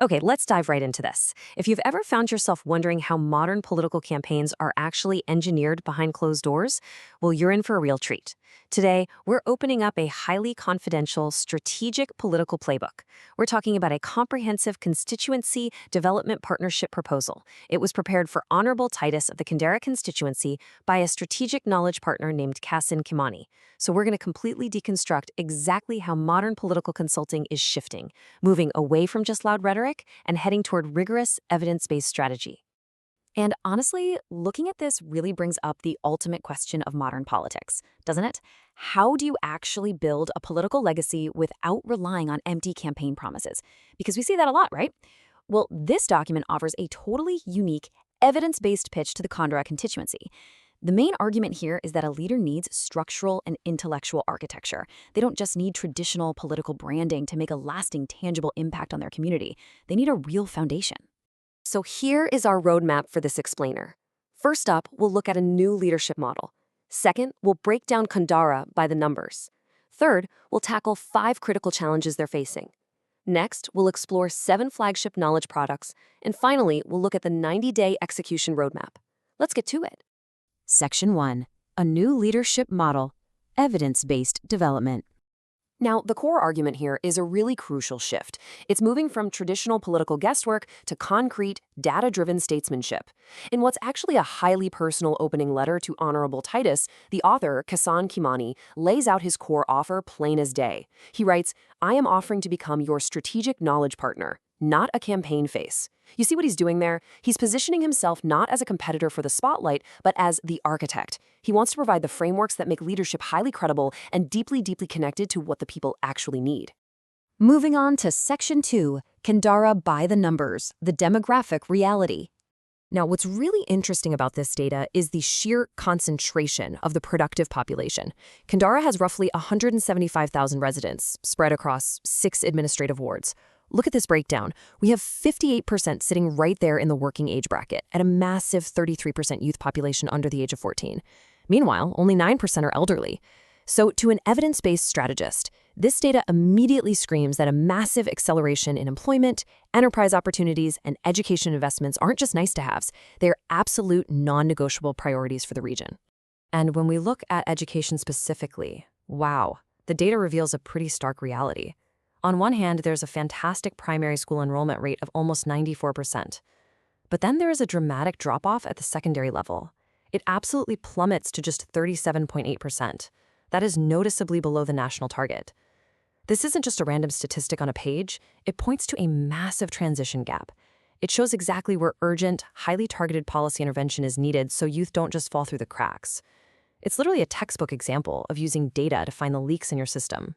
Okay, let's dive right into this. If you've ever found yourself wondering how modern political campaigns are actually engineered behind closed doors, well, you're in for a real treat. Today, we're opening up a highly confidential, strategic political playbook. We're talking about a comprehensive constituency development partnership proposal. It was prepared for Honorable Titus of the Kandara constituency by a strategic knowledge partner named Kassin Kimani. So we're going to completely deconstruct exactly how modern political consulting is shifting, moving away from just loud rhetoric and heading toward rigorous, evidence-based strategy. And honestly, looking at this really brings up the ultimate question of modern politics, doesn't it? How do you actually build a political legacy without relying on empty campaign promises? Because we see that a lot, right? Well, this document offers a totally unique, evidence-based pitch to the Kandara constituency. The main argument here is that a leader needs structural and intellectual architecture. They don't just need traditional political branding to make a lasting, tangible impact on their community. They need a real foundation. So here is our roadmap for this explainer. First up, we'll look at a new leadership model. Second, we'll break down Kandara by the numbers. Third, we'll tackle 5 critical challenges they're facing. Next, we'll explore 7 flagship knowledge products. And finally, we'll look at the 90-day execution roadmap. Let's get to it. Section 1. A new leadership model, evidence-based development. Now, the core argument here is a really crucial shift. It's moving from traditional political guesswork to concrete, data-driven statesmanship. In what's actually a highly personal opening letter to Honorable Titus, the author, Kassin Kimani, lays out his core offer plain as day. He writes, "I am offering to become your strategic knowledge partner, not a campaign face." You see what he's doing there? He's positioning himself not as a competitor for the spotlight, but as the architect. He wants to provide the frameworks that make leadership highly credible and deeply, deeply connected to what the people actually need. Moving on to Section 2, Kandara by the numbers, the demographic reality. Now, what's really interesting about this data is the sheer concentration of the productive population. Kandara has roughly 175,000 residents spread across 6 administrative wards. Look at this breakdown. We have 58% sitting right there in the working age bracket, at a massive 33% youth population under the age of 14. Meanwhile, only 9% are elderly. So to an evidence-based strategist, this data immediately screams that a massive acceleration in employment, enterprise opportunities, and education investments aren't just nice-to-haves. They're absolute non-negotiable priorities for the region. And when we look at education specifically, wow, the data reveals a pretty stark reality. On one hand, there's a fantastic primary school enrollment rate of almost 94%. But then there is a dramatic drop-off at the secondary level. It absolutely plummets to just 37.8%. That is noticeably below the national target. This isn't just a random statistic on a page. It points to a massive transition gap. It shows exactly where urgent, highly targeted policy intervention is needed so youth don't just fall through the cracks. It's literally a textbook example of using data to find the leaks in your system.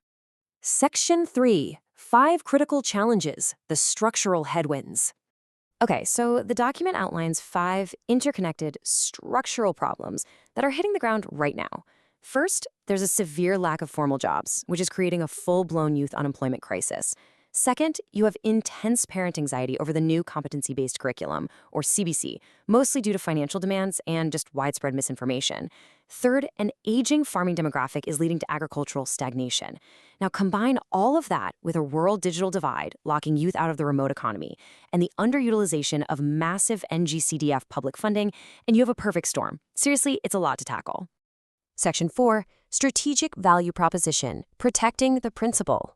Section 3. 5 critical challenges, the structural headwinds. Okay, so the document outlines 5 interconnected structural problems that are hitting the ground right now. First, there's a severe lack of formal jobs, which is creating a full-blown youth unemployment crisis. Second, you have intense parent anxiety over the new competency-based curriculum, or CBC, mostly due to financial demands and just widespread misinformation. Third, an aging farming demographic is leading to agricultural stagnation. Now, combine all of that with a rural digital divide, locking youth out of the remote economy, and the underutilization of massive NGCDF public funding, and you have a perfect storm. Seriously, it's a lot to tackle. Section 4, strategic value proposition, protecting the principle.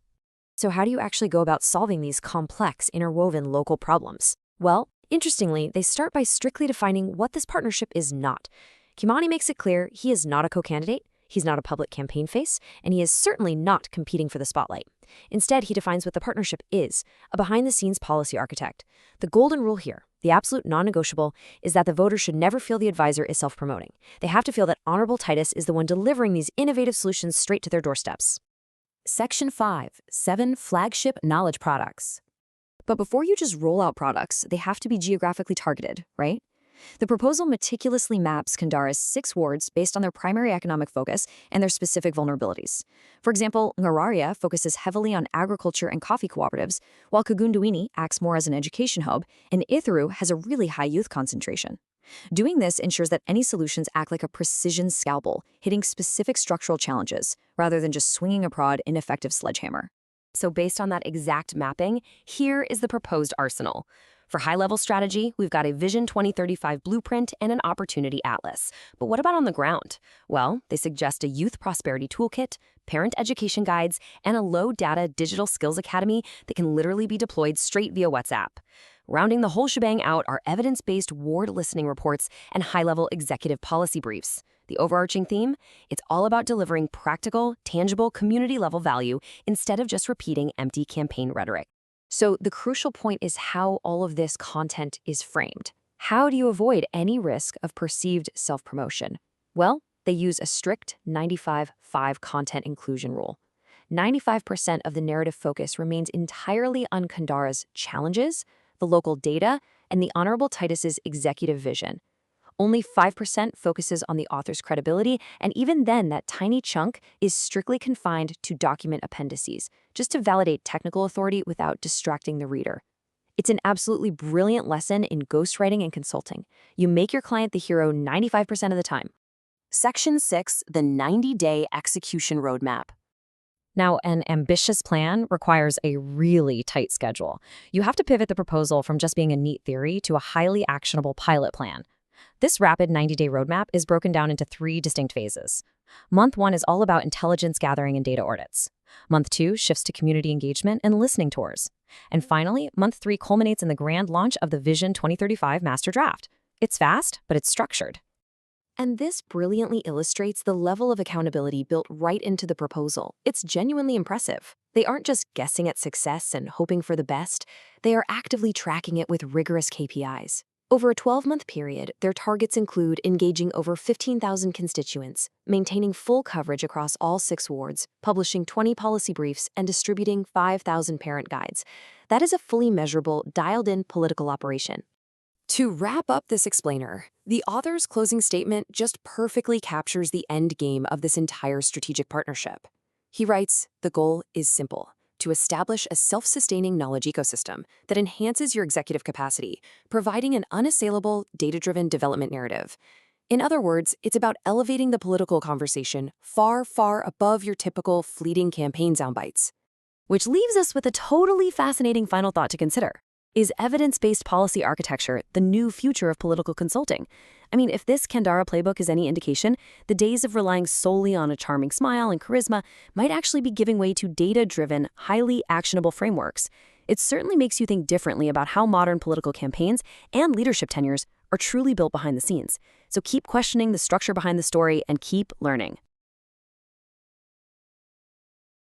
So how do you actually go about solving these complex, interwoven local problems? Well, interestingly, they start by strictly defining what this partnership is not. Kimani makes it clear he is not a co-candidate, he's not a public campaign face, and he is certainly not competing for the spotlight. Instead, he defines what the partnership is, a behind-the-scenes policy architect. The golden rule here, the absolute non-negotiable, is that the voter should never feel the advisor is self-promoting. They have to feel that Honorable Titus is the one delivering these innovative solutions straight to their doorsteps. Section 5, 7 flagship knowledge products. But before you just roll out products, they have to be geographically targeted, right? The proposal meticulously maps Kandara's 6 wards based on their primary economic focus and their specific vulnerabilities. For example, Ngararia focuses heavily on agriculture and coffee cooperatives, while Kagunduini acts more as an education hub, and Itharu has a really high youth concentration. Doing this ensures that any solutions act like a precision scalpel, hitting specific structural challenges, rather than just swinging a prod ineffective sledgehammer. So based on that exact mapping, here is the proposed arsenal. For high-level strategy, we've got a Vision 2035 blueprint and an opportunity atlas. But what about on the ground? Well, they suggest a youth prosperity toolkit, parent education guides, and a low-data digital skills academy that can literally be deployed straight via WhatsApp. Rounding the whole shebang out are evidence-based ward listening reports and high-level executive policy briefs. The overarching theme? It's all about delivering practical, tangible, community-level value instead of just repeating empty campaign rhetoric. So the crucial point is how all of this content is framed. How do you avoid any risk of perceived self-promotion? Well, they use a strict 95-5 content inclusion rule. 95% of the narrative focus remains entirely on Kandara's challenges, the local data, and the Honorable Titus's executive vision. Only 5% focuses on the author's credibility, and even then, that tiny chunk is strictly confined to document appendices, just to validate technical authority without distracting the reader. It's an absolutely brilliant lesson in ghostwriting and consulting. You make your client the hero 95% of the time. Section 6, the 90-day execution roadmap. Now, an ambitious plan requires a really tight schedule. You have to pivot the proposal from just being a neat theory to a highly actionable pilot plan. This rapid 90-day roadmap is broken down into 3 distinct phases. Month 1 is all about intelligence gathering and data audits. Month 2 shifts to community engagement and listening tours. And finally, Month 3 culminates in the grand launch of the Vision 2035 Master Draft. It's fast, but it's structured. And this brilliantly illustrates the level of accountability built right into the proposal. It's genuinely impressive. They aren't just guessing at success and hoping for the best. They are actively tracking it with rigorous KPIs. Over a 12-month period, their targets include engaging over 15,000 constituents, maintaining full coverage across all 6 wards, publishing 20 policy briefs, and distributing 5,000 parent guides. That is a fully measurable, dialed-in political operation. To wrap up this explainer, the author's closing statement just perfectly captures the end game of this entire strategic partnership. He writes, "The goal is simple: to establish a self-sustaining knowledge ecosystem that enhances your executive capacity, providing an unassailable, data-driven development narrative." In other words, it's about elevating the political conversation far, far above your typical fleeting campaign soundbites. Which leaves us with a totally fascinating final thought to consider. Is evidence-based policy architecture the new future of political consulting? I mean, if this Kandara playbook is any indication, the days of relying solely on a charming smile and charisma might actually be giving way to data-driven, highly actionable frameworks. It certainly makes you think differently about how modern political campaigns and leadership tenures are truly built behind the scenes. So keep questioning the structure behind the story and keep learning.